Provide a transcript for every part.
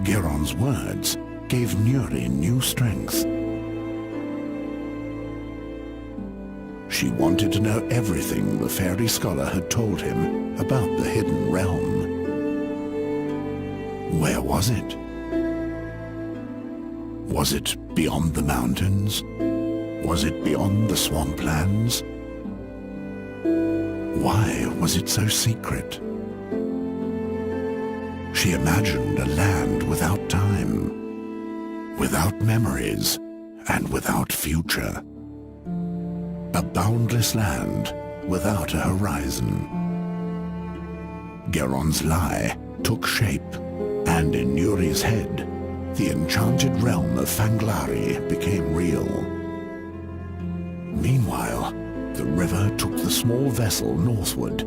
Geron's words gave Nuri new strength. She wanted to know everything the fairy scholar had told him about the hidden realm. Where was it? Was it beyond the mountains? Was it beyond the swamplands? Why was it so secret? She imagined a land without time, without memories, and without future. A boundless land without a horizon. Geron's lie took shape, and in Nuri's head, the enchanted realm of Fanglari became real. Meanwhile, the river took the small vessel northward,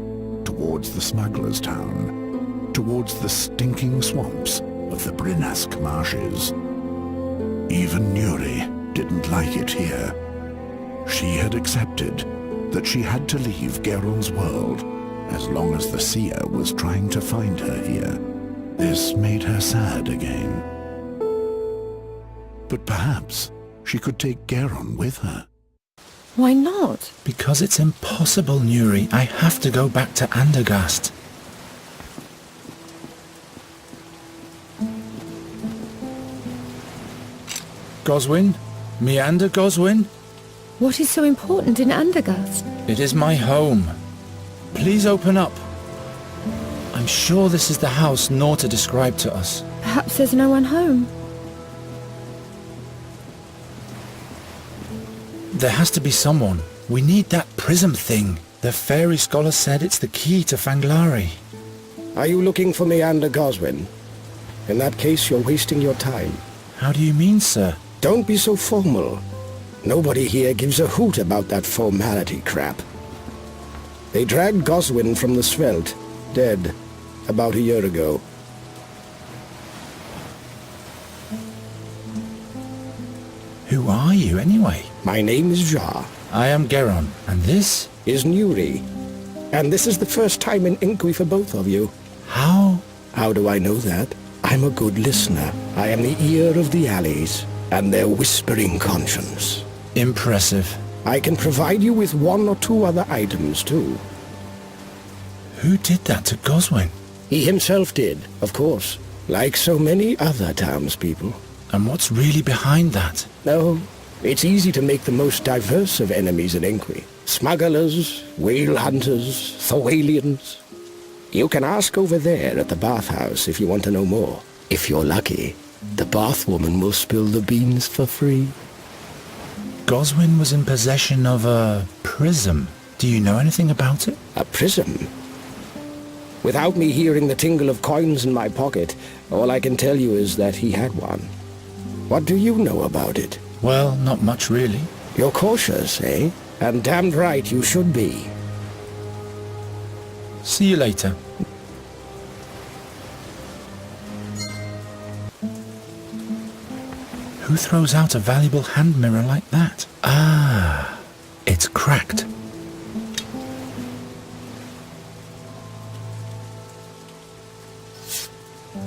towards the smuggler's town, towards the stinking swamps of the Brinask marshes. Even Nuri didn't like it here. She had accepted that she had to leave Geron's world as long as the seer was trying to find her here. This made her sad again. But perhaps she could take Geron with her. Why not? Because it's impossible, Nuri. I have to go back to Andergast. Goswin? Meander Goswin? What is so important in Andergast? It is my home. Please open up. I'm sure this is the house Norta described to us. Perhaps there's no one home. There has to be someone. We need that prism thing. The fairy scholar said it's the key to Fanglari. Are you looking for Meander Goswin? In that case, you're wasting your time. How do you mean, sir? Don't be so formal. Nobody here gives a hoot about that formality crap. They dragged Goswin from the Svelte, dead, about a year ago. Who are you, anyway? My name is Jar. I am Geron, and this? Is Nuri. And this is the first time in Inqui for both of you. How? How do I know that? I'm a good listener. I am the ear of the alleys, and their whispering conscience. Impressive. I can provide you with one or two other items, too. Who did that to Goswin? He himself did, of course, like so many other townspeople. And what's really behind that? No, it's easy to make the most diverse of enemies in Inqui. Smugglers, whale hunters, Thorwalians. You can ask over there at the bathhouse if you want to know more. If you're lucky, the bathwoman will spill the beans for free. Goswin was in possession of a prism. Do you know anything about it? A prism? Without me hearing the tingle of coins in my pocket, all I can tell you is that he had one. What do you know about it? Well, not much really. You're cautious, eh? And damned right you should be. See you later. Who throws out a valuable hand mirror like that? Ah, it's cracked.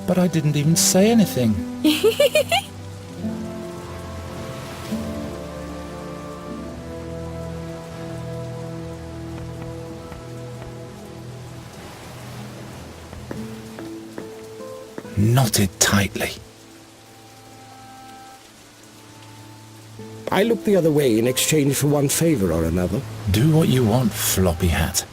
But I didn't even say anything. Knotted tightly. I look the other way in exchange for one favor or another. Do what you want, floppy hat.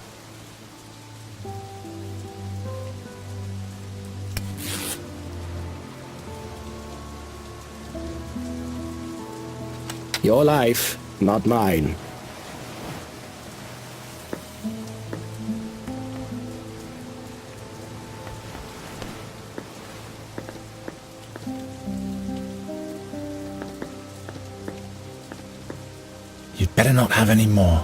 Your life, not mine. You'd better not have any more.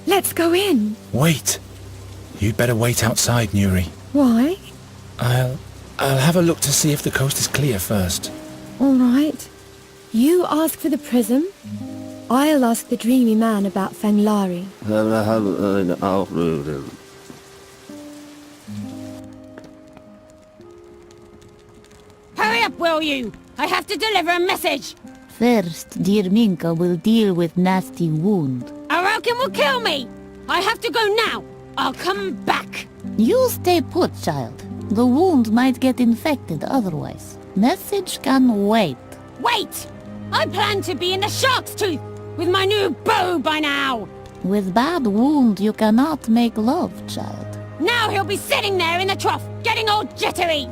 Let's go in. Wait. You'd better wait outside, Nuri. Why? I'll have a look to see if the coast is clear first. All right. You ask for the prism? I'll ask the dreamy man about Fanglari. Hurry up, will you? I have to deliver a message. First, dear Minka will deal with nasty wound. Arokin will kill me. I have to go now. I'll come back. You stay put, child. The wound might get infected otherwise. Message can wait. Wait! I plan to be in the shark's tooth with my new bow by now. With bad wound, you cannot make love, child. Now he'll be sitting there in the trough, getting all jittery.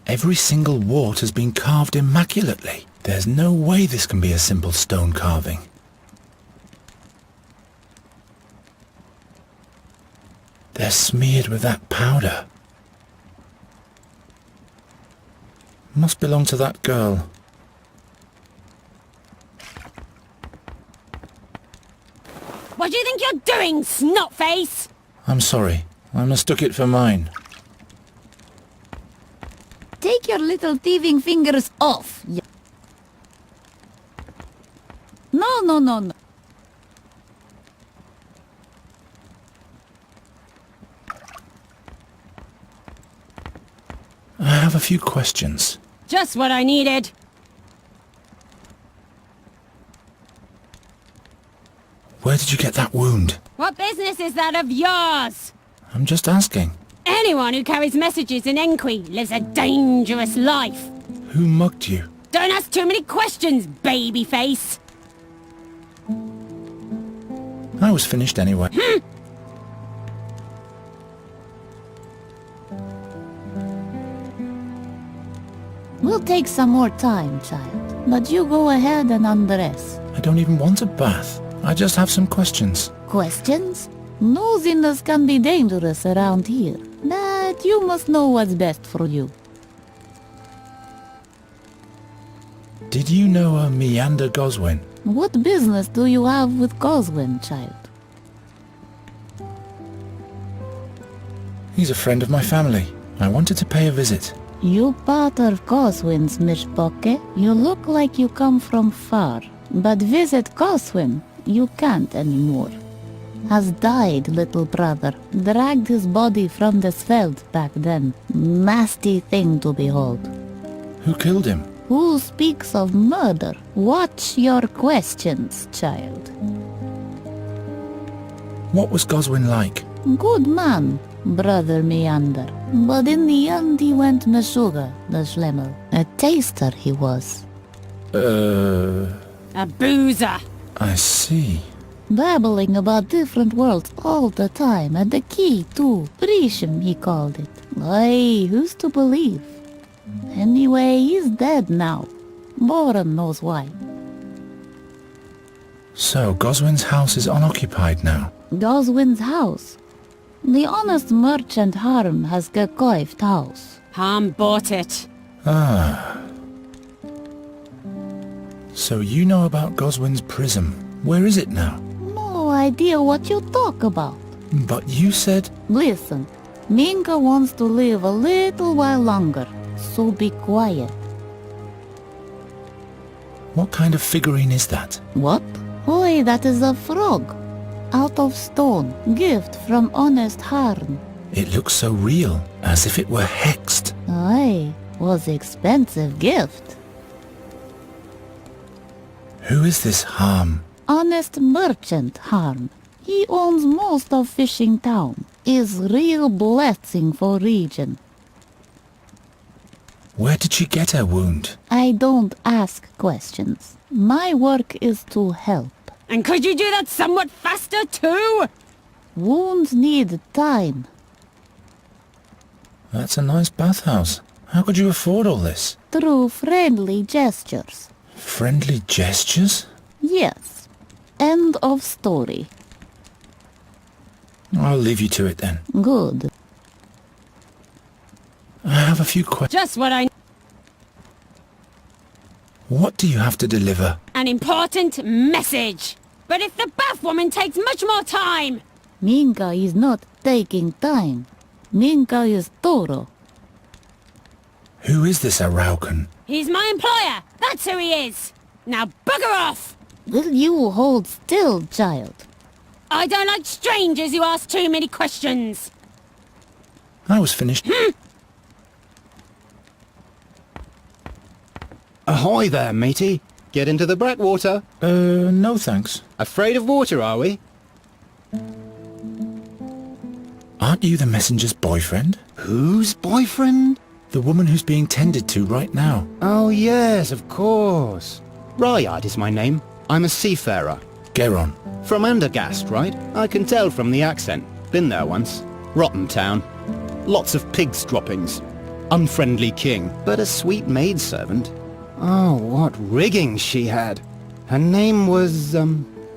Every single wart has been carved immaculately. There's no way this can be a simple stone carving. They're smeared with that powder. Must belong to that girl. What do you think you're doing, snotface? I'm sorry. I mistook it for mine. Take your little thieving fingers off. No. I have a few questions. Just what I needed. Where did you get that wound? What business is that of yours? I'm just asking. Anyone who carries messages in Enqui lives a dangerous life. Who mugged you? Don't ask too many questions, babyface. I was finished anyway. We'll take some more time, child. But you go ahead and undress. I don't even want a bath. I just have some questions. Questions? Nosiness can be dangerous around here. But you must know what's best for you. Did you know a Meander Goswin? What business do you have with Goswin, child? He's a friend of my family. I wanted to pay a visit. You part of Goswin's, Mishpoke. You look like you come from far. But visit Goswin, you can't anymore. Has died, little brother. Dragged his body from the Sveld back then. Nasty thing to behold. Who killed him? Who speaks of murder? Watch your questions, child. What was Goswin like? Good man, brother Meander. But in the end he went Meshuggah, the Schlemmer. A taster he was. A boozer. I see. Babbling about different worlds all the time, and the key too. Brisham, he called it. Aye, who's to believe? Anyway, he's dead now. Boran knows why. So, Goswin's house is unoccupied now. Goswin's house. The honest merchant Harm has gekoived house. Harm bought it. Ah. So you know about Goswin's prism. Where is it now? No idea what you talk about. But you said... Listen, Minka wants to live a little while longer, so be quiet. What kind of figurine is that? What? Oi, that is a frog. Out of stone, gift from honest Harn. It looks so real, as if it were hexed. Aye, was expensive gift. Who is this Harm? Honest merchant Harn. He owns most of Fishing Town. Is real blessing for region. Where did she get her wound? I don't ask questions. My work is to help. And could you do that somewhat faster too? Wounds need time. That's a nice bathhouse. How could you afford all this? Through friendly gestures. Friendly gestures? Yes. End of story. I'll leave you to it then. Good. I have a few questions. Just what I... What do you have to deliver? An important message. But if the bathwoman takes much more time... Minka is not taking time. Minka is Toro. Who is this Araucan? He's my employer. That's who he is. Now bugger off. Will you hold still, child? I don't like strangers who ask too many questions. I was finished. Ahoy there, matey. Get into the Blackwater. No thanks. Afraid of water, are we? Aren't you the messenger's boyfriend? Whose boyfriend? The woman who's being tended to right now. Oh, yes, of course. Ryard is my name. I'm a seafarer. Geron. From Andergast, right? I can tell from the accent. Been there once. Rotten town. Lots of pigs droppings. Unfriendly king, but a sweet maidservant. Oh, what rigging she had. Her name was,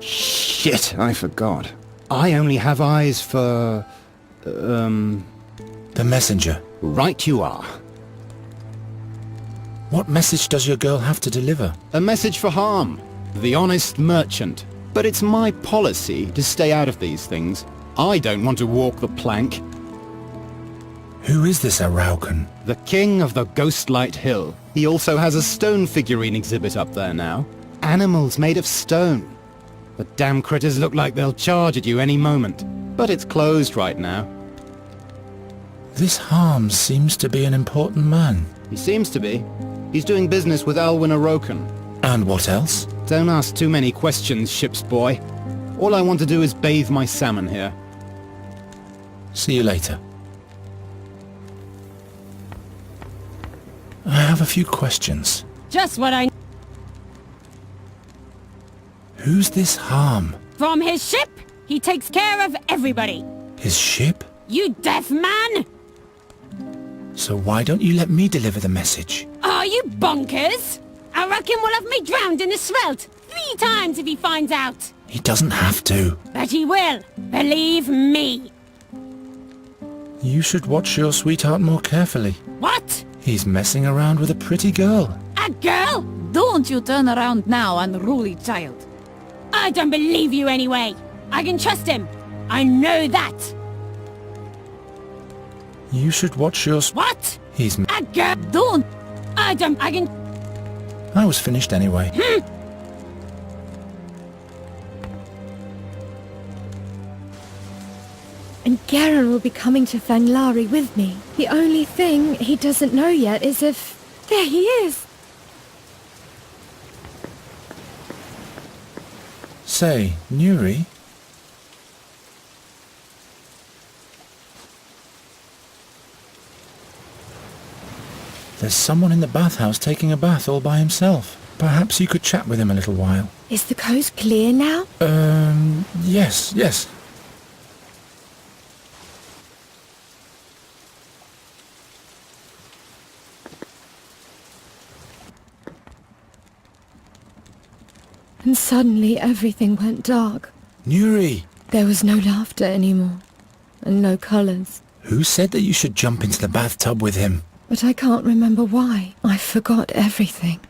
shit, I forgot. I only have eyes for, The messenger. right you are. What message does your girl have to deliver? A message for harm. The honest merchant. But it's my policy to stay out of these things. I don't want to walk the plank. Who is this Araucan? The king of the Ghostlight Hill. He also has a stone figurine exhibit up there now. Animals made of stone. The damn critters look like they'll charge at you any moment. But it's closed right now. This Harms seems to be an important man. He seems to be. He's doing business with Alwyn Aroken. And what else? Don't ask too many questions, ship's boy. All I want to do is bathe my salmon here. See you later. I have a few questions. Just what I... Who's this Harm? From his ship, he takes care of everybody. His ship? You deaf man! So why don't you let me deliver the message? Are you bonkers? I reckon we'll have me drowned in the Svelt 3 times if he finds out. He doesn't have to. But he will. Believe me. You should watch your sweetheart more carefully. What? He's messing around with a pretty girl. A girl? Don't you turn around now, unruly child. I don't believe you anyway. I can trust him. I know that. You should watch your... What? He's... A girl? Don't. I can... I was finished anyway. And Geron will be coming to Fanglari with me. The only thing he doesn't know yet is if... There he is! Say, Nuri? There's someone in the bathhouse taking a bath all by himself. Perhaps you could chat with him a little while. Is the coast clear now? Yes. And suddenly everything went dark. Nuri! There was no laughter anymore. And no colours. Who said that you should jump into the bathtub with him? But I can't remember why. I forgot everything.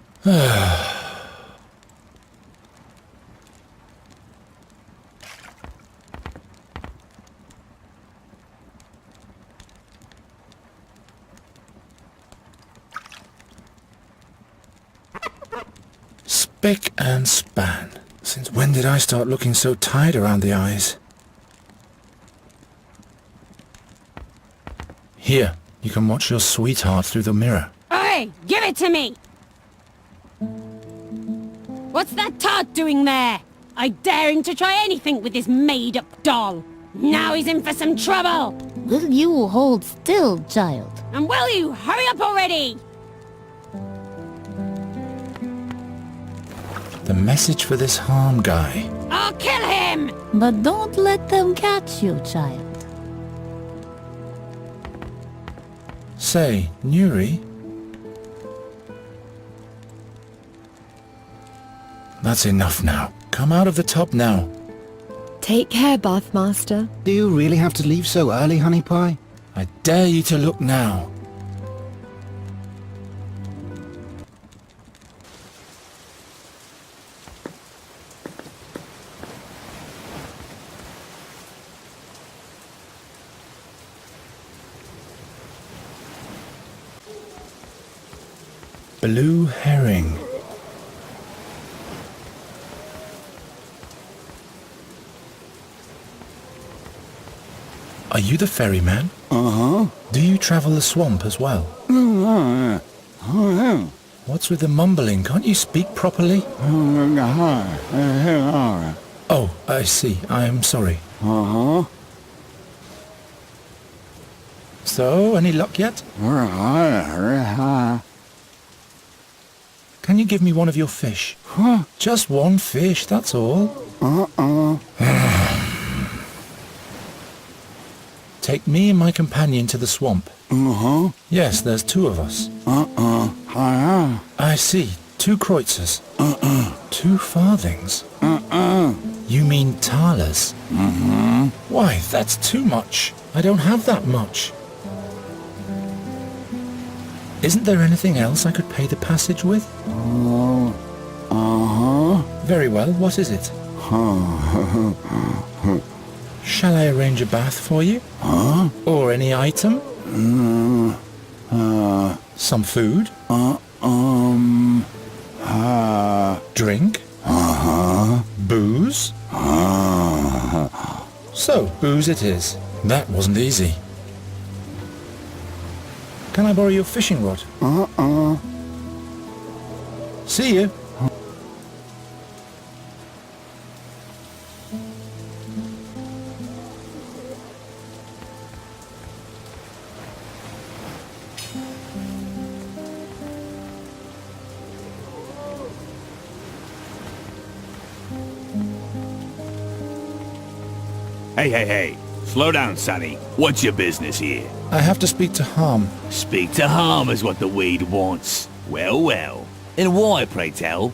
Spick and span. Since when did I start looking so tired around the eyes? Here, you can watch your sweetheart through the mirror. Oi! Give it to me! What's that tart doing there? I dare him to try anything with this made-up doll. Now he's in for some trouble! Will you hold still, child? And will you hurry up already? The message for this Harm guy. I'll kill him! But don't let them catch you, child. Say, Nuri? That's enough now. Come out of the tub now. Take care, Bathmaster. Do you really have to leave so early, Honey Pie? I dare you to look now. Blue herring. Are you the ferryman? Uh-huh. Do you travel the swamp as well? What's with the mumbling? Can't you speak properly? Oh, I see. I am sorry. Uh-huh. So, any luck yet? Can you give me one of your fish? Just one fish, that's all. Take me and my companion to the swamp. Uh-huh. Yes, there's two of us. I see. 2 kreutzers. 2 farthings. You mean thalers? Why, that's too much. I don't have that much. Isn't there anything else I could pay the passage with? Very well, what is it? Shall I arrange a bath for you? Or any item? Some food? Drink? Booze? So, booze it is. That wasn't easy. Can I borrow your fishing rod? See you. Hey. Slow down, Sonny. What's your business here? I have to speak to Harm. Speak to harm is what the weed wants. Well. And why, pray tell?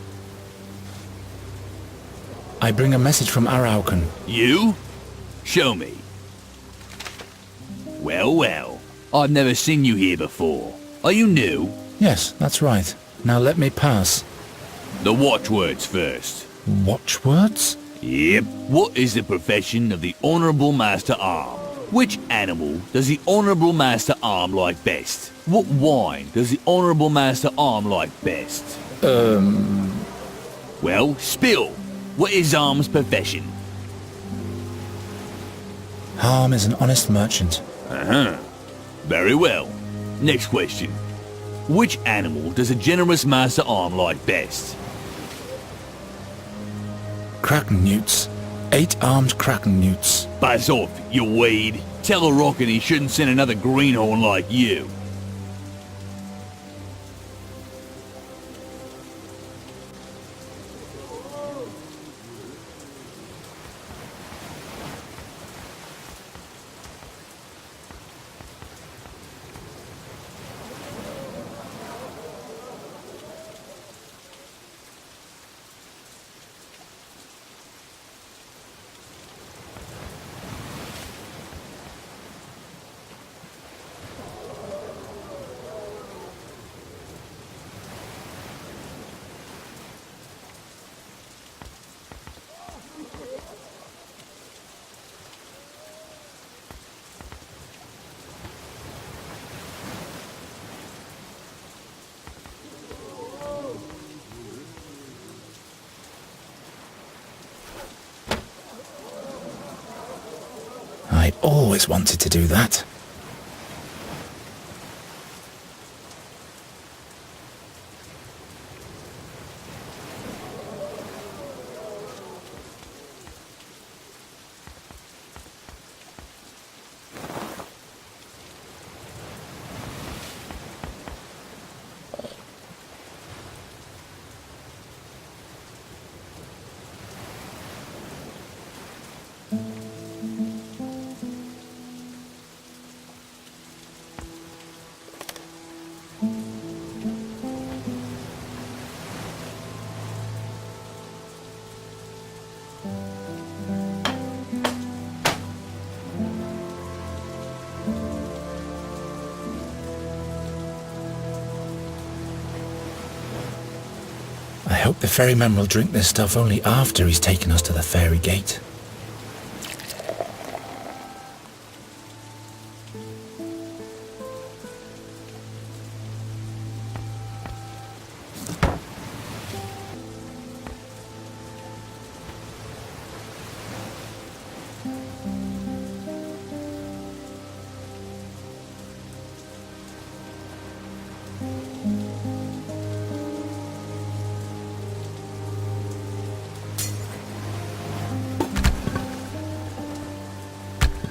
I bring a message from Araucan. You? Show me. Well. I've never seen you here before. Are you new? Yes, that's right. Now let me pass. The watchwords first. Watchwords? Yep. What is the profession of the Honourable Master Arm? Which animal does the Honourable Master Arm like best? What wine does the Honourable Master Arm like best? Well, spill. What is Arm's profession? Harm is an honest merchant. Very well. Next question. Which animal does a generous Master Arm like best? Kraken newts. 8-armed kraken newts. Buzz off, you weed. Tell a rocket he shouldn't send another greenhorn like you. I always wanted to do that. hope the ferryman will drink this stuff only after he's taken us to the ferry gate.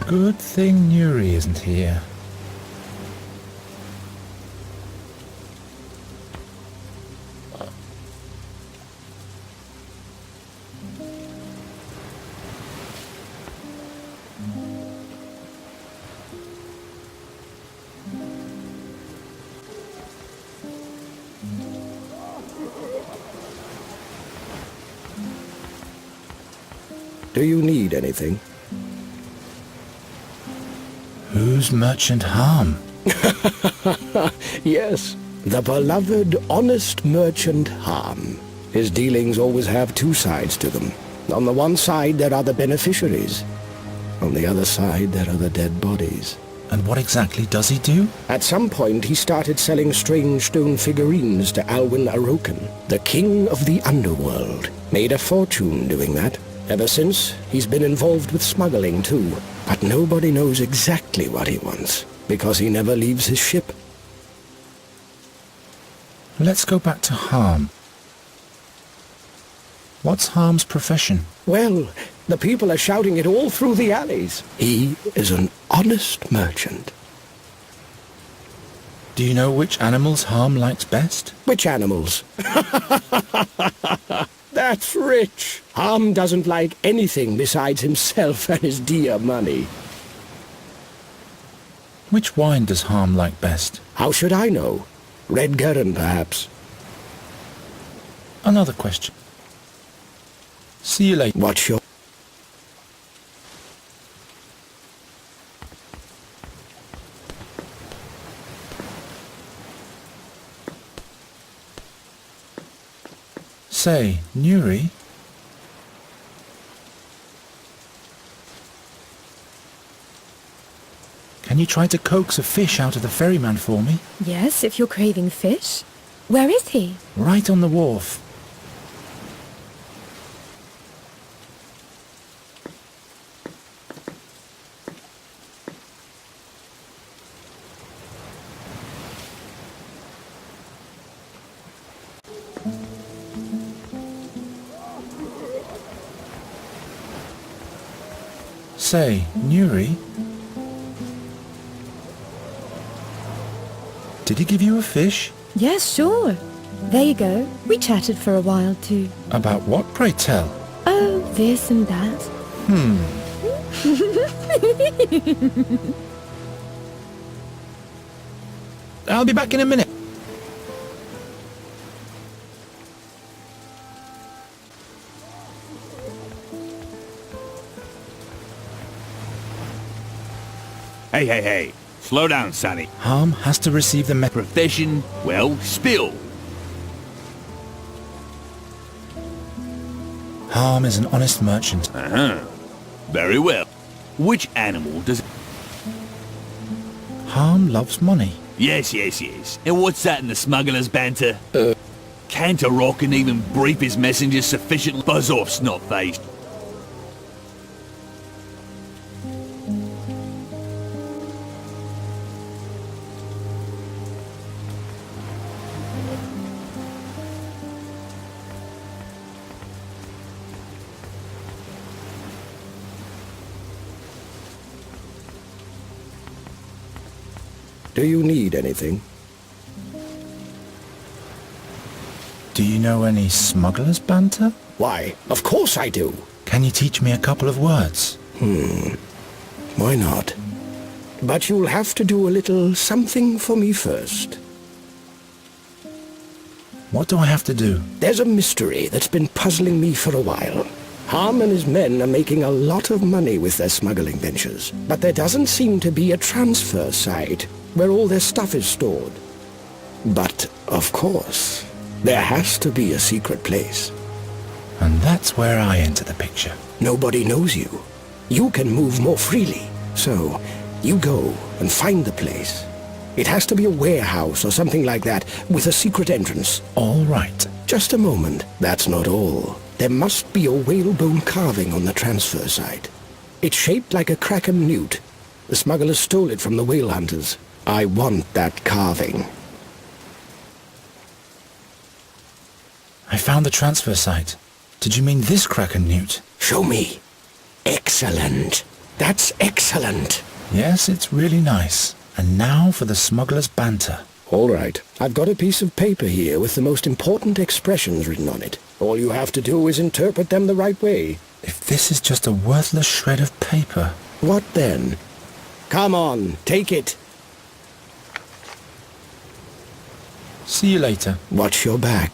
Good thing Nuri isn't here. Do you need anything? Who's Merchant Harm? Yes, the beloved, honest merchant Harm. His dealings always have two sides to them. On the one side, there are the beneficiaries. On the other side, there are the dead bodies. And what exactly does he do? At some point, he started selling strange stone figurines to Alwyn Aroken, the king of the underworld. Made a fortune doing that. Ever since, he's been involved with smuggling, too. But nobody knows exactly what he wants, because he never leaves his ship. Let's go back to Harm. What's Harm's profession? Well, the people are shouting it all through the alleys. He is an honest merchant. Do you know which animals Harm likes best? Which animals? That's rich. Harm doesn't like anything besides himself and his dear money. Which wine does Harm like best? How should I know? Red Geron, perhaps. Another question. See you later. What's your... Say, Nuri? Can you try to coax a fish out of the ferryman for me? Yes, if you're craving fish. Where is he? Right on the wharf. Say, Nuri? Did he give you a fish? Yes, sure. There you go. We chatted for a while, too. About what, pray tell? Oh, this and that. I'll be back in a minute. Hey. Slow down, Sonny. Harm has to receive the Profession, well, spill. Harm is an honest merchant. Very well. Which animal does... Harm loves money. Yes. And what's that in the smuggler's banter? Can't a rock and even brief his messengers sufficiently? Buzz off, snot-faced. Do you need anything? Do you know any smuggler's banter? Why, of course I do. Can you teach me a couple of words? Why not? But you'll have to do a little something for me first. What do I have to do? There's a mystery that's been puzzling me for a while. Harm and his men are making a lot of money with their smuggling ventures, but there doesn't seem to be a transfer site where all their stuff is stored. But, of course, There has to be a secret place. And that's where I enter the picture. Nobody knows you. You can move more freely. So, you go and find the place. It has to be a warehouse or something like that, with a secret entrance. All right. Just a moment. That's not all. There must be a whalebone carving on the transfer site. It's shaped like a kraken newt. The smugglers stole it from the whale hunters. I want that carving. I found the transfer site. Did you mean this kraken newt? Show me. Excellent. That's excellent. Yes, it's really nice. And now for the smuggler's banter. All right. I've got a piece of paper here with the most important expressions written on it. All you have to do is interpret them the right way. If this is just a worthless shred of paper... What then? Come on, take it. See you later. Watch your back.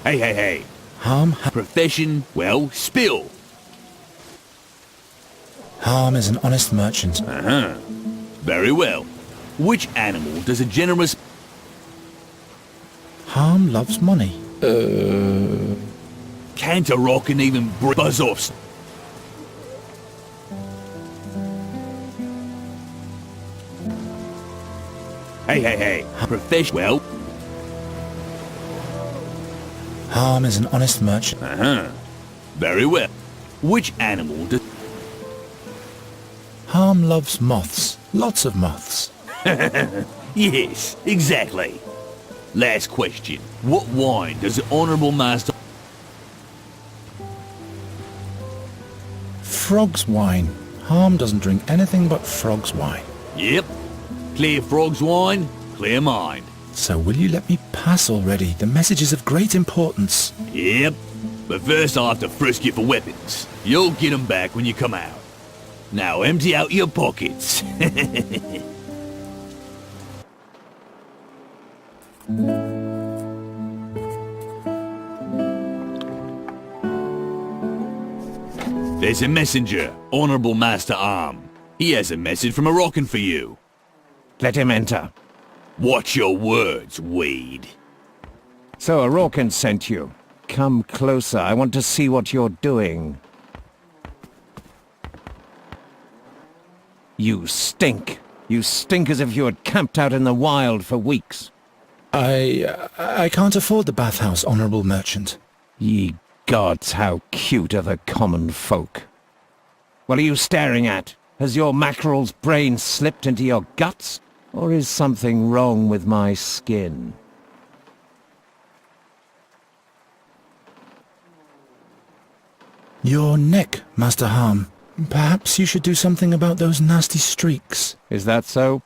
Hey. Harm... Profession, well, spill. Harm is an honest merchant. Very well. Which animal does a generous... Harm loves money. Can't a rock and even buzz off? Hey. Profession, well... Harm is an honest merchant. Very well. Which animal does... Harm loves moths. Lots of moths. Yes, exactly. Last question. What wine does the Honourable Master... Frog's wine. Harm doesn't drink anything but frog's wine. Yep. Clear frog's wine, clear mind. So will you let me pass already? The message is of great importance. Yep. But first I'll have to frisk you for weapons. You'll get them back when you come out. Now empty out your pockets. There's a messenger, Honourable Master Arm. He has a message from Moroccan for you. Let him enter. Watch your words, Wade. So Moroccan sent you. Come closer. I want to see what you're doing. You stink. You stink as if you had camped out in the wild for weeks. I can't afford the bathhouse, honourable merchant. Ye gods, how cute are the common folk. What are you staring at? Has your mackerel's brain slipped into your guts? Or is something wrong with my skin? Your neck, Master Harm. Perhaps you should do something about those nasty streaks. Is that so?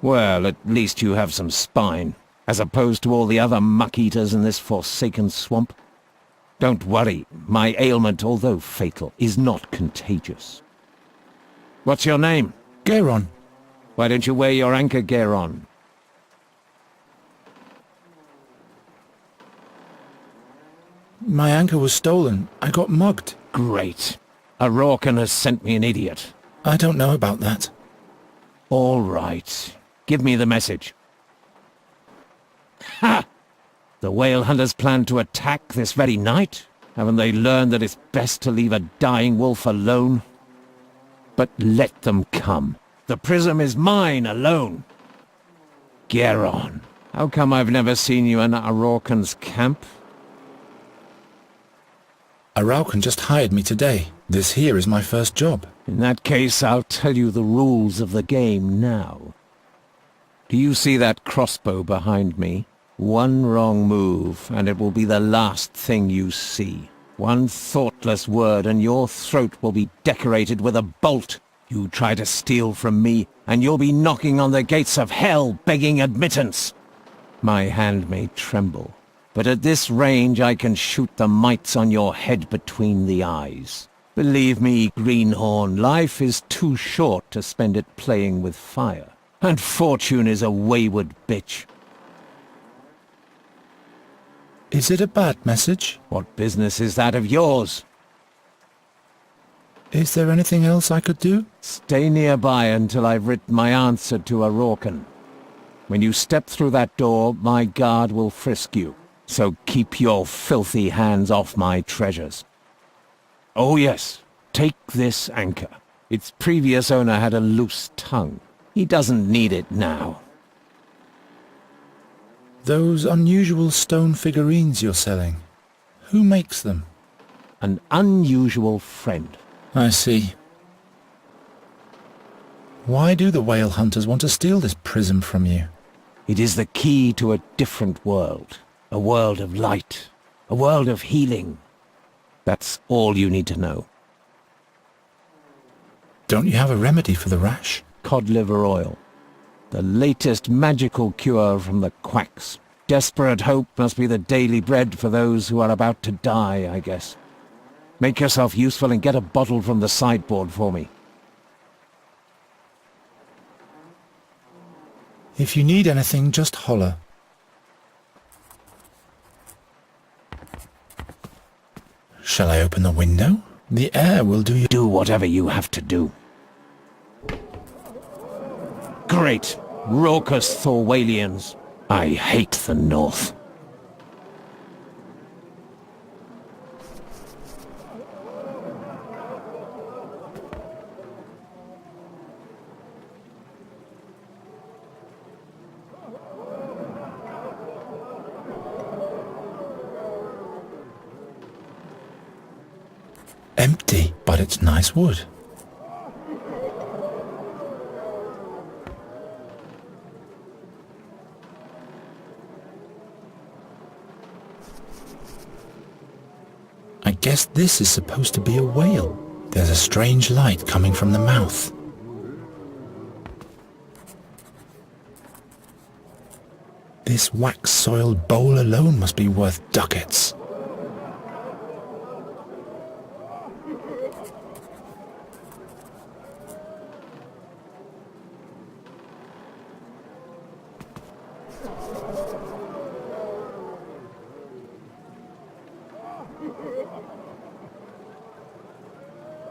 Well, at least you have some spine, as opposed to all the other muck-eaters in this forsaken swamp. Don't worry, my ailment, although fatal, is not contagious. What's your name? Geron. Why don't you wear your anchor gear on? My anchor was stolen. I got mugged. Great. A Rorcan has sent me an idiot. I don't know about that. All right. Give me the message. Ha! The whale hunters plan to attack this very night? Haven't they learned that it's best to leave a dying wolf alone? But let them come. The prism is mine alone. Geron, how come I've never seen you in Araucan's camp? Araucan just hired me today. This here is my first job. In that case, I'll tell you the rules of the game now. Do you see that crossbow behind me? One wrong move, and it will be the last thing you see. One thoughtless word, and your throat will be decorated with a bolt. You try to steal from me, and you'll be knocking on the gates of hell begging admittance. My hand may tremble, but at this range I can shoot the mites on your head between the eyes. Believe me, Greenhorn, life is too short to spend it playing with fire. And fortune is a wayward bitch. Is it a bad message? What business is that of yours? Is there anything else I could do? Stay nearby until I've written my answer to Araucan. When you step through that door, my guard will frisk you. So keep your filthy hands off my treasures. Oh yes, take this anchor. Its previous owner had a loose tongue. He doesn't need it now. Those unusual stone figurines you're selling, who makes them? An unusual friend. I see. Why do the whale hunters want to steal this prism from you? It is the key to a different world. A world of light. A world of healing. That's all you need to know. Don't you have a remedy for the rash? Cod liver oil. The latest magical cure from the quacks. Desperate hope must be the daily bread for those who are about to die, I guess. Make yourself useful and get a bottle from the sideboard for me. If you need anything, just holler. Shall I open the window? The air will do you... Do whatever you have to do. Great, raucous Thorwalians. I hate the North. Empty, but it's nice wood. I guess this is supposed to be a whale. There's a strange light coming from the mouth. This wax-soiled bowl alone must be worth ducats.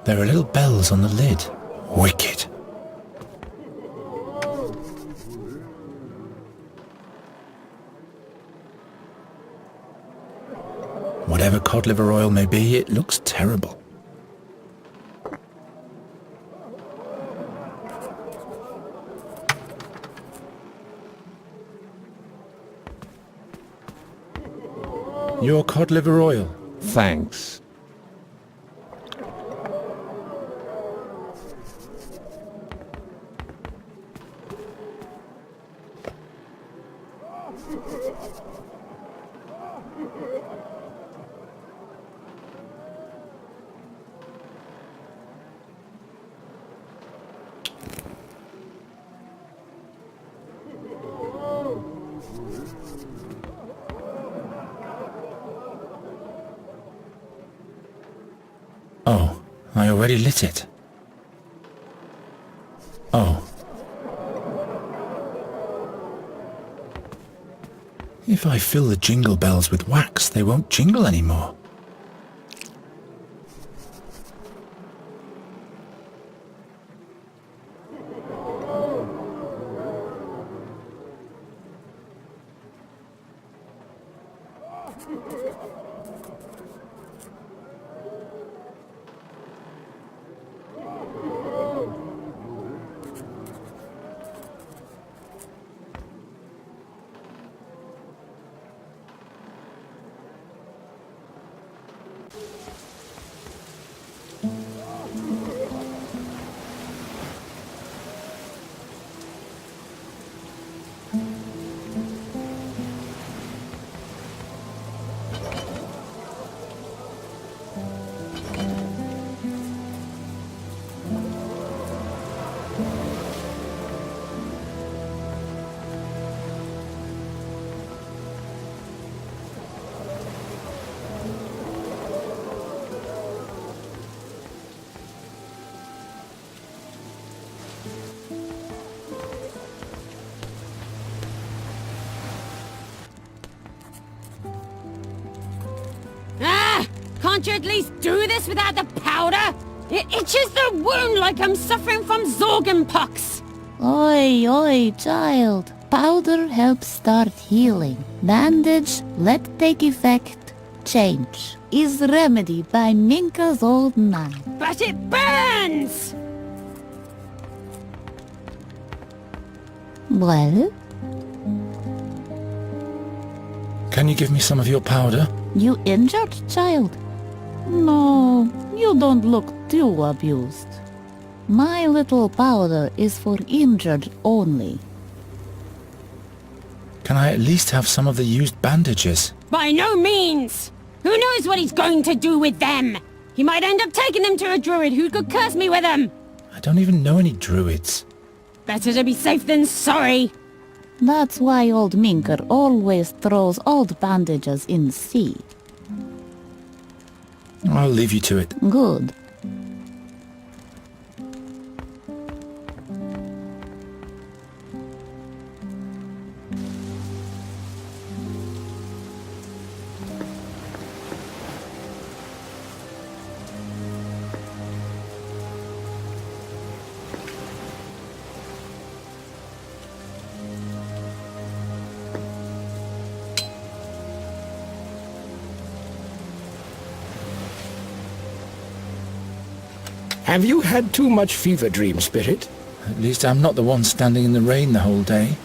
There are little bells on the lid. Wicked. Whatever cod liver oil may be, it looks terrible. Your cod liver oil. Thanks. Oh, I already lit it. Oh. If I fill the jingle bells with wax, they won't jingle anymore. Can't you at least do this without the powder? It itches the wound like I'm suffering from Zorgenpox. Oi, oi, child. Powder helps start healing. Bandage, let take effect. Change. Is remedied by Minka's old man. But it burns! Well? Can you give me some of your powder? You injured, child? No, you don't look too abused. My little powder is for injured only. Can I at least have some of the used bandages? By no means! Who knows what he's going to do with them? He might end up taking them to a druid who could curse me with them. I don't even know any druids. Better to be safe than sorry. That's why old Minker always throws old bandages in sea. I'll leave you to it. Good. Have you had too much fever dream, Spirit? At least I'm not the one standing in the rain the whole day.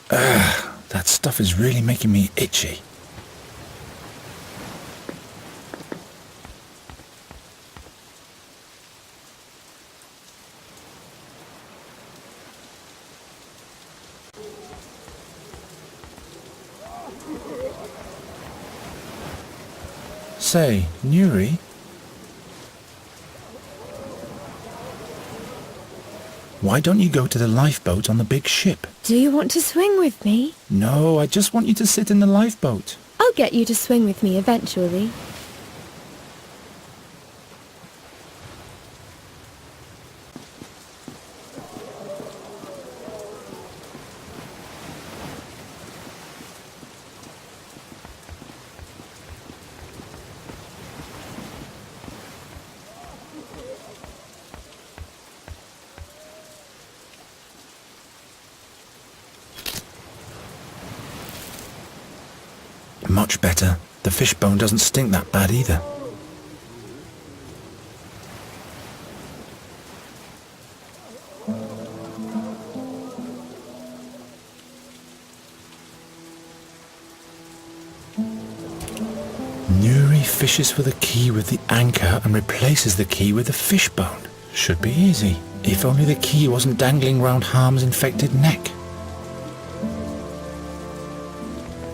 That stuff is really making me itchy. Say, Nuri? Why don't you go to the lifeboat on the big ship? Do you want to swing with me? No, I just want you to sit in the lifeboat. I'll get you to swing with me eventually. Much better. The fishbone doesn't stink that bad either. Nuri fishes for the key with the anchor and replaces the key with the fishbone. Should be easy. If only the key wasn't dangling round Harm's infected neck.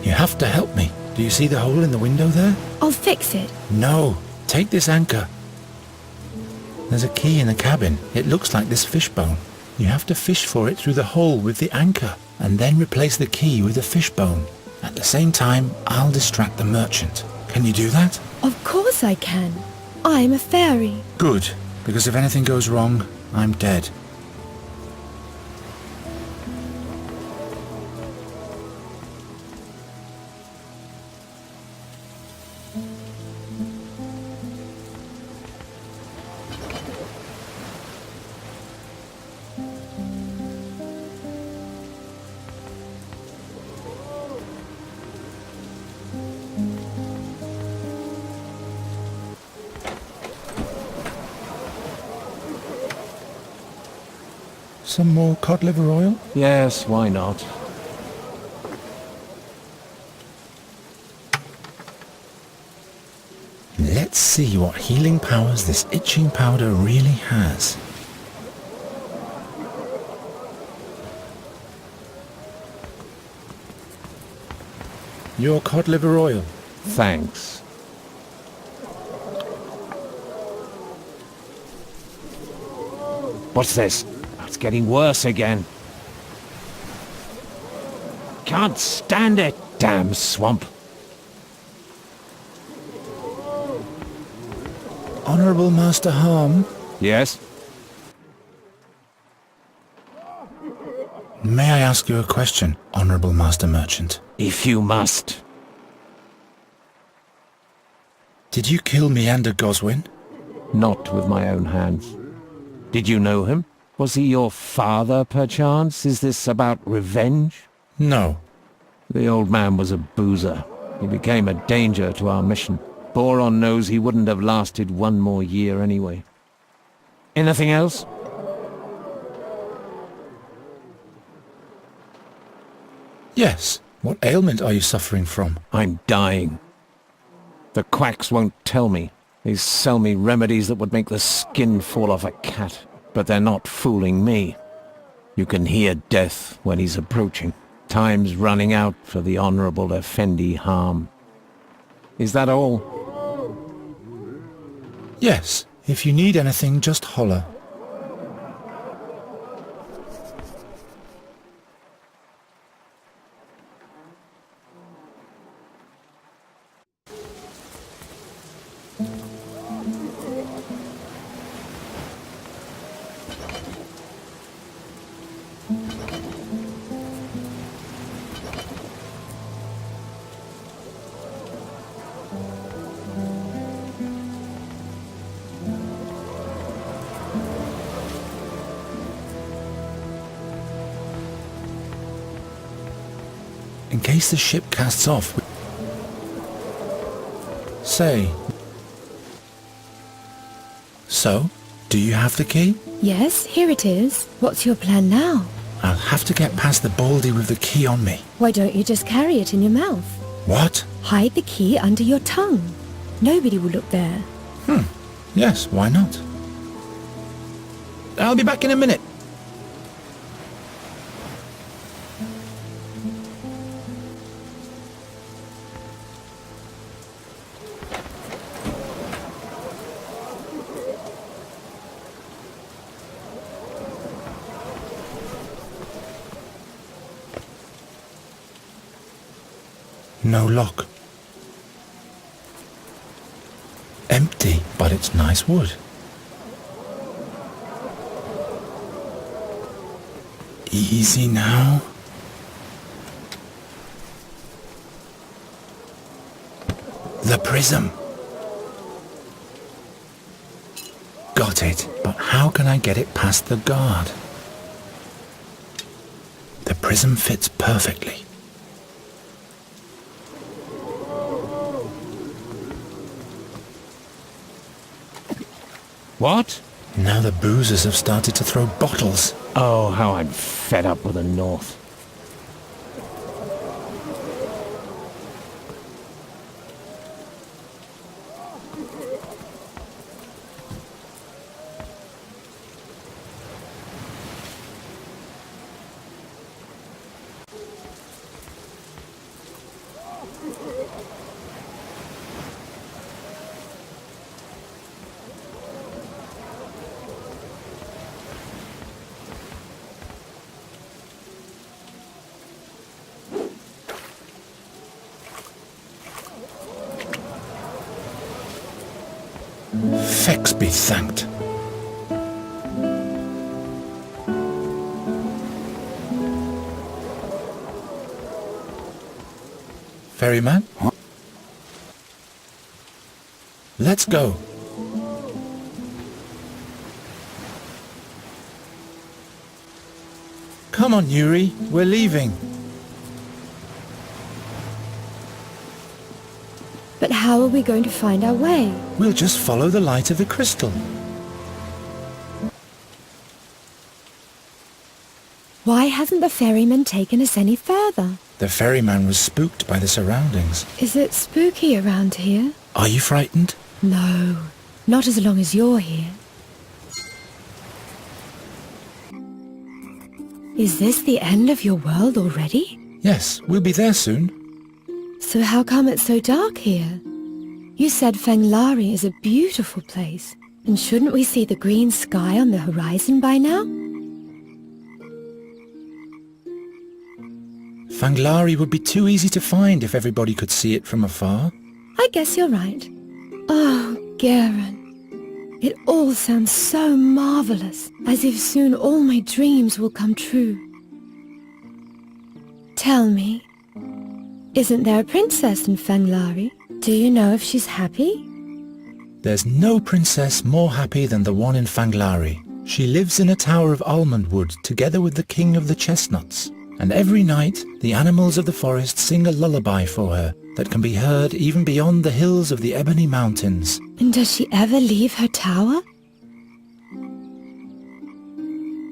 You have to help me. Do you see the hole in the window there? I'll fix it. No. Take this anchor. There's a key in the cabin. It looks like this fishbone. You have to fish for it through the hole with the anchor, and then replace the key with the fishbone. At the same time, I'll distract the merchant. Can you do that? Of course I can. I'm a fairy. Good, because if anything goes wrong, I'm dead. Some more cod liver oil? Yes, why not? Let's see what healing powers this itching powder really has. Your cod liver oil. Thanks. What's this? It's getting worse again. Can't stand it, damn swamp. Honourable Master Harm? Yes? May I ask you a question, Honourable Master Merchant? If you must. Did you kill Meander Goswin? Not with my own hands. Did you know him? Was he your father, perchance? Is this about revenge? No. The old man was a boozer. He became a danger to our mission. Boron knows he wouldn't have lasted one more year anyway. Anything else? Yes. What ailment are you suffering from? I'm dying. The quacks won't tell me. They sell me remedies that would make the skin fall off a cat. But they're not fooling me. You can hear death when he's approaching. Time's running out for the Honourable Effendi harm. Is that all? Yes. If you need anything, just holler. In case the ship casts off... Say... So, do you have the key? Yes, here it is. What's your plan now? I'll have to get past the baldy with the key on me. Why don't you just carry it in your mouth? What? Hide the key under your tongue. Nobody will look there. Yes, why not? I'll be back in a minute. No lock. Empty, but it's nice wood. Easy now. The prism. Got it, but how can I get it past the guard? The prism fits perfectly. What? Now the boozers have started to throw bottles. Oh, how I'm fed up with the North. Fex be thanked. Ferryman? Let's go. Come on, Yuri. We're leaving. But how are we going to find our way? We'll just follow the light of the crystal. Why hasn't the ferryman taken us any further? The ferryman was spooked by the surroundings. Is it spooky around here? Are you frightened? No, not as long as you're here. Is this the end of your world already? Yes, we'll be there soon. So how come it's so dark here? You said Fanglari is a beautiful place. And shouldn't we see the green sky on the horizon by now? Fanglari would be too easy to find if everybody could see it from afar. I guess you're right. Oh, Geron. It all sounds so marvelous, as if soon all my dreams will come true. Tell me, isn't there a princess in Fanglari? Do you know if she's happy? There's no princess more happy than the one in Fanglari. She lives in a tower of almond wood together with the king of the chestnuts. And every night, the animals of the forest sing a lullaby for her that can be heard even beyond the hills of the Ebony Mountains. And does she ever leave her tower?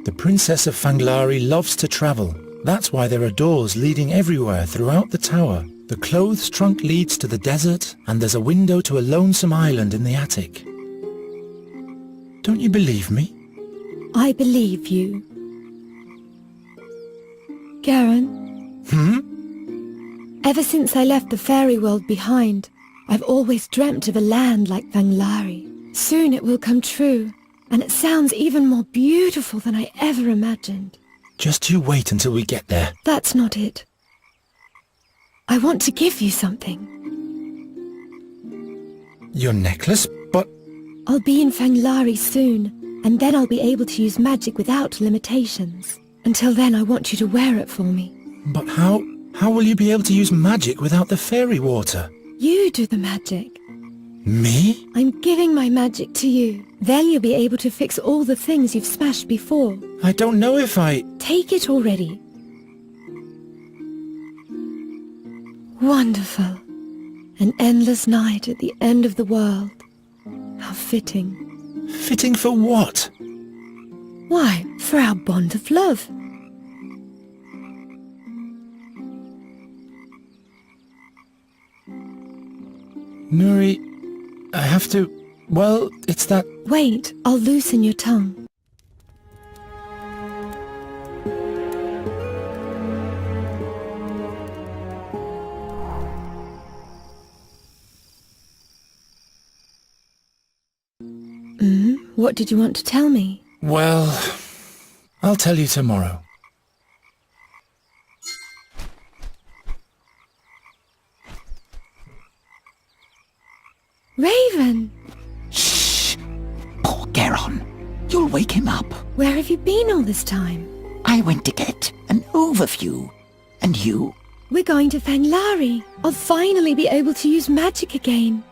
The princess of Fanglari loves to travel. That's why there are doors leading everywhere throughout the tower. The clothes trunk leads to the desert, and there's a window to a lonesome island in the attic. Don't you believe me? I believe you. Geron? Ever since I left the fairy world behind, I've always dreamt of a land like Fanglari. Soon it will come true, and it sounds even more beautiful than I ever imagined. Just you wait until we get there. That's not it. I want to give you something. Your necklace? But... I'll be in Fanglari soon, and then I'll be able to use magic without limitations. Until then, I want you to wear it for me. But how will you be able to use magic without the fairy water? You do the magic. Me? I'm giving my magic to you. Then you'll be able to fix all the things you've smashed before. I don't know if I... Take it already. Wonderful. An endless night at the end of the world. How fitting. Fitting for what? Why, for our bond of love. Nuri, I have to... Well, it's that... Wait, I'll loosen your tongue. What did you want to tell me? Well, I'll tell you tomorrow. Raven! Shh! Poor Geron. You'll wake him up. Where have you been all this time? I went to get an overview. And you? We're going to Fanglari. I'll finally be able to use magic again.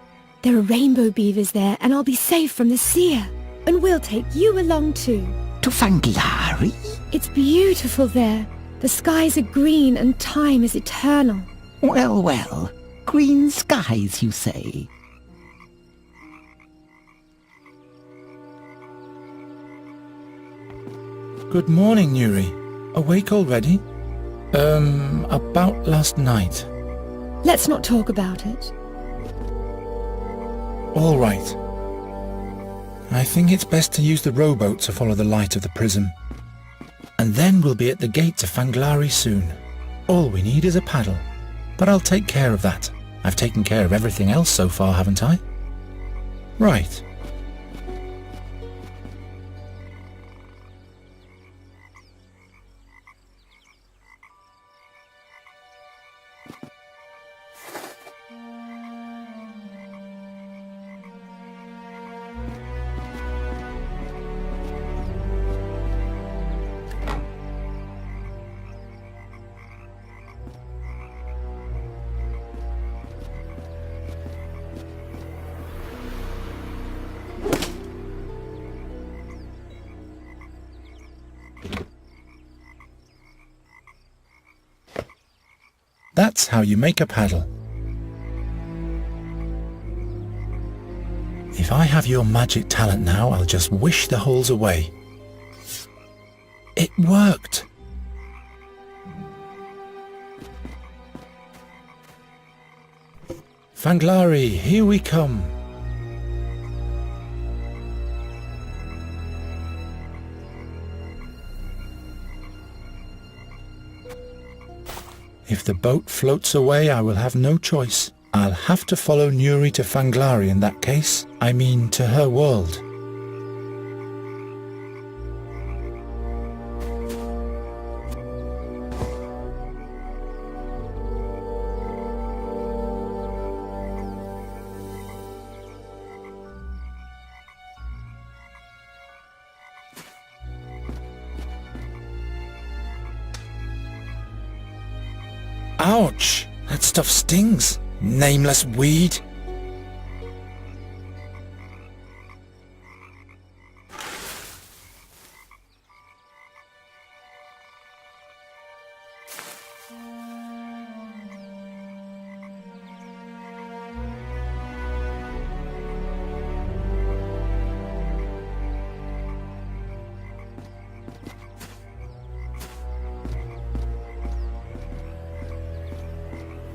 There are rainbow beavers there, and I'll be safe from the seer. And we'll take you along too. To Fanglari? It's beautiful there. The skies are green and time is eternal. Well, well. Green skies, you say? Good morning, Nuri. Awake already? About last night. Let's not talk about it. All right. I think it's best to use the rowboat to follow the light of the prism. And then we'll be at the gate to Fanglari soon. All we need is a paddle. But I'll take care of that. I've taken care of everything else so far, haven't I? Right. That's how you make a paddle. If I have your magic talent now, I'll just wish the holes away. It worked! Fanglari, here we come! If the boat floats away, I will have no choice. I'll have to follow Nuri to Fanglari in that case. I mean, to her world. Ouch! That stuff stings. Nameless weed.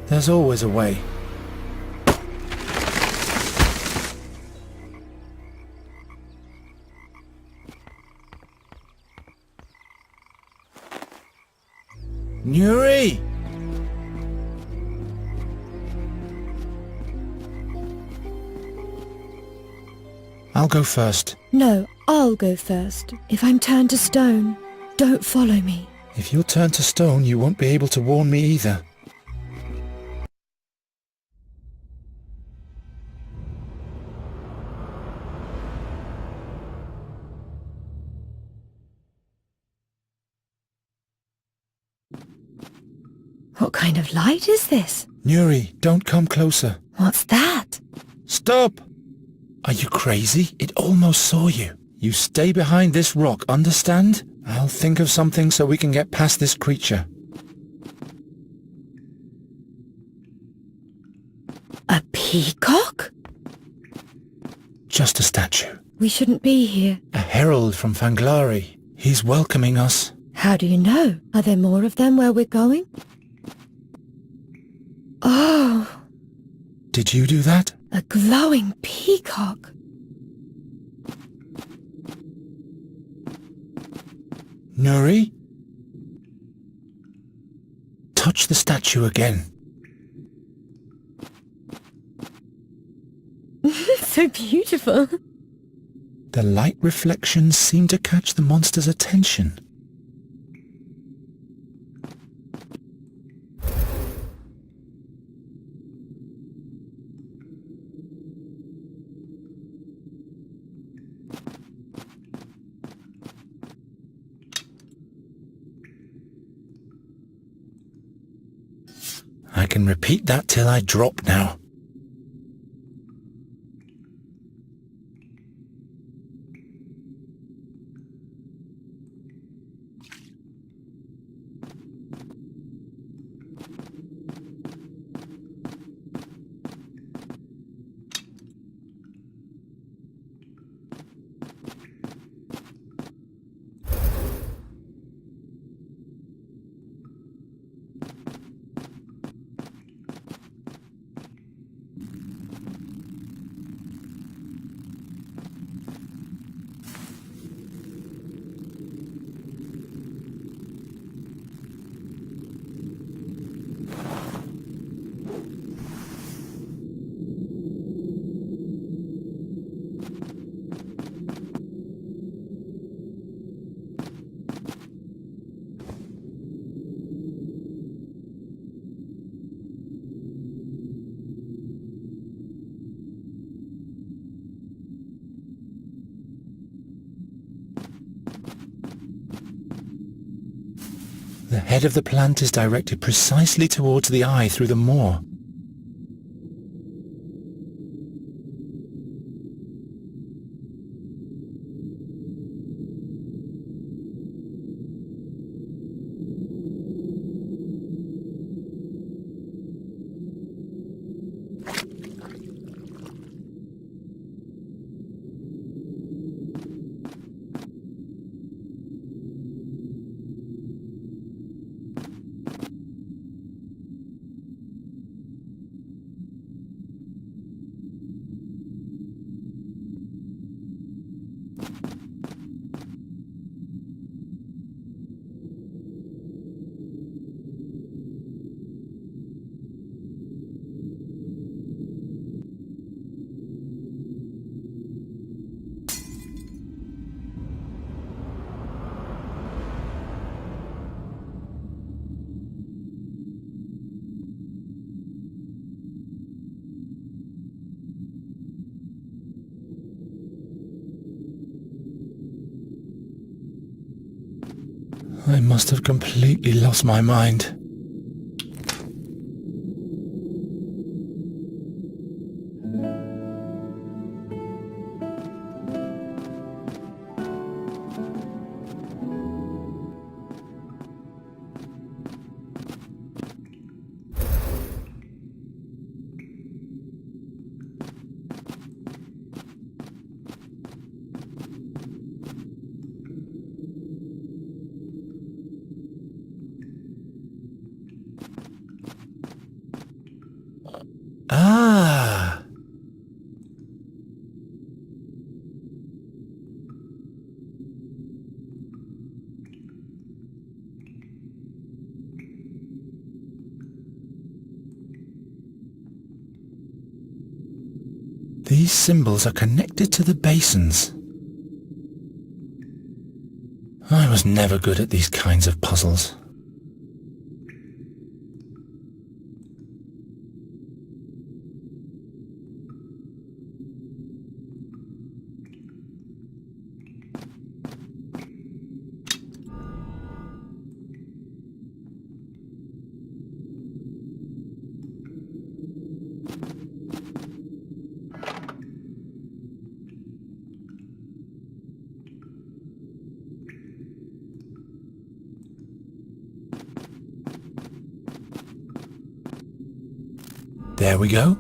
There's always a way. Nuri! I'll go first. No, I'll go first. If I'm turned to stone, don't follow me. If you're turned to stone, you won't be able to warn me either. What kind of light is this? Nuri, don't come closer. What's that? Stop! Are you crazy? It almost saw you. You stay behind this rock, understand? I'll think of something so we can get past this creature. A peacock? Just a statue. We shouldn't be here. A herald from Fanglari. He's welcoming us. How do you know? Are there more of them where we're going? Oh, Did you do that? a glowing peacock. Nuri? Touch the statue again. So beautiful. The light reflections seem to catch the monster's attention. I can repeat that till I drop now. The head of the plant is directed precisely towards the eye through the moor. I must have completely lost my mind. These symbols are connected to the basins. I was never good at these kinds of puzzles. There we go.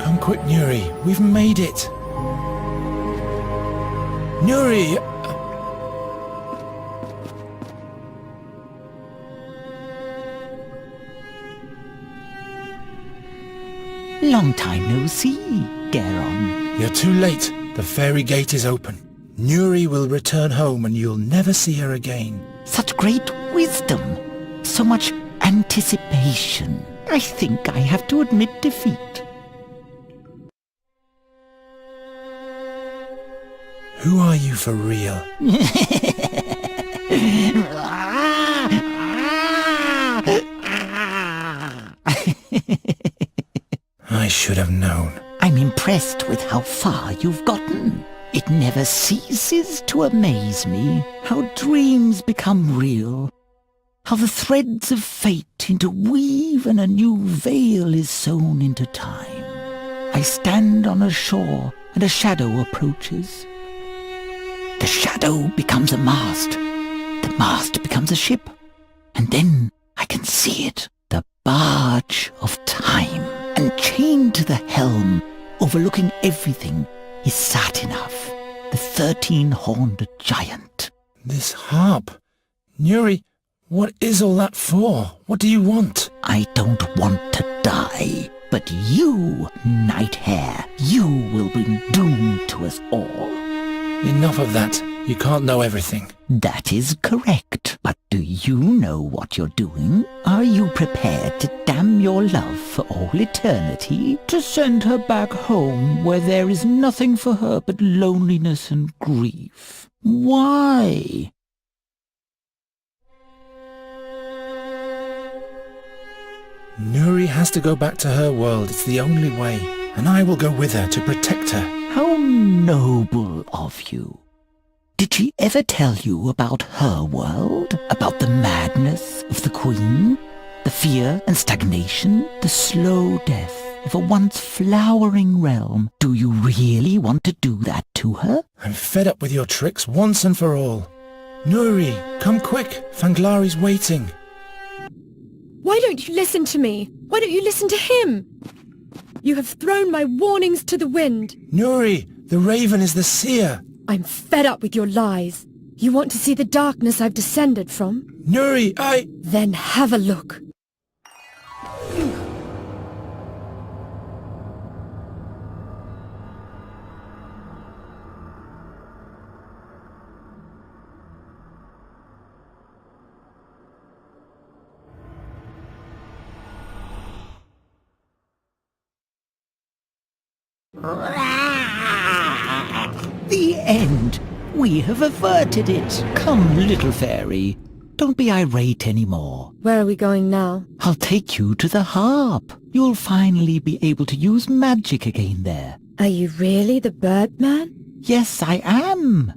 Come quick, Nuri. We've made it. Nuri! Long time no see, Geron. You're too late. The fairy gate is open. Nuri will return home and you'll never see her again. Such great wisdom. So much anticipation. I think I have to admit defeat. Who are you for real? I should have known. I'm impressed with how far you've gotten. It never ceases to amaze me how dreams become real, how the threads of fate interweave and a new veil is sewn into time. I stand on a shore and a shadow approaches. The shadow becomes a mast, the mast becomes a ship, and then I can see it, the barge of time. And chained to the helm, overlooking everything, is Satinav, the 13-horned giant. This harp. Nuri, what is all that for? What do you want? I don't want to die, but you, Night Hare, you will bring doom to us all. Enough of that. You can't know everything. That is correct. But do you know what you're doing? Are you prepared to damn your love for all eternity? To send her back home where there is nothing for her but loneliness and grief? Why? Nuri has to go back to her world. It's the only way. And I will go with her to protect her. How noble of you. Did she ever tell you about her world? About the madness of the Queen? The fear and stagnation? The slow death of a once flowering realm? Do you really want to do that to her? I'm fed up with your tricks once and for all. Nuri, come quick. Fanglari's waiting. Why don't you listen to me? Why don't you listen to him? You have thrown my warnings to the wind. Nuri, the raven is the seer. I'm fed up with your lies. You want to see the darkness I've descended from? Nuri, Then have a look. The end. We have averted it. Come, little fairy. Don't be irate anymore. Where are we going now? I'll take you to the harp. You'll finally be able to use magic again there. Are you really the Birdman? Yes, I am.